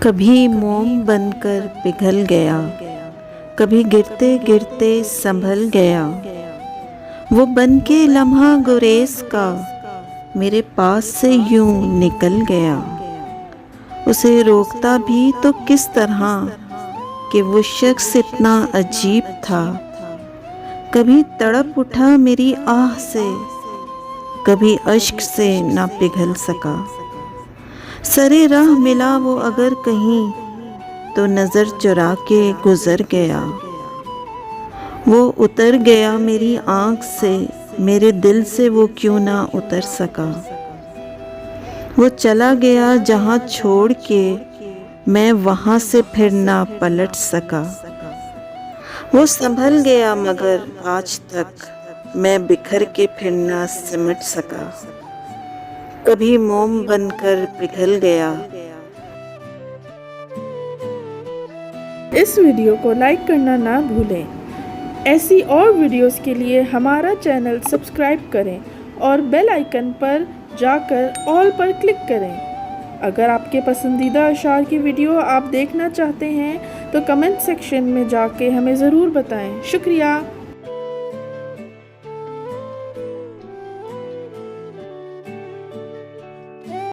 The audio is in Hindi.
कभी मोम बनकर पिघल गया, कभी गिरते गिरते संभल गया। वो बन के लम्हा गुरेज का मेरे पास से यूं निकल गया। उसे रोकता भी तो किस तरह कि वो शख्स इतना अजीब था। कभी तड़प उठा मेरी आह से, कभी अश्क से ना पिघल सका। सरे राह मिला वो अगर कहीं तो नज़र चुरा के गुज़र गया। वो उतर गया मेरी आँख से, मेरे दिल से वो क्यों ना उतर सका। वो चला गया जहाँ छोड़ के, मैं वहाँ से फिर ना पलट सका। वो संभल गया मगर आज तक मैं बिखर के फिर ना सिमट सका। कभी मोम बनकर पिघल गया। इस वीडियो को लाइक करना ना भूलें। ऐसी और वीडियोस के लिए हमारा चैनल सब्सक्राइब करें और बेल आइकन पर जाकर ऑल पर क्लिक करें। अगर आपके पसंदीदा अशार की वीडियो आप देखना चाहते हैं तो कमेंट सेक्शन में जाके हमें ज़रूर बताएं। शुक्रिया।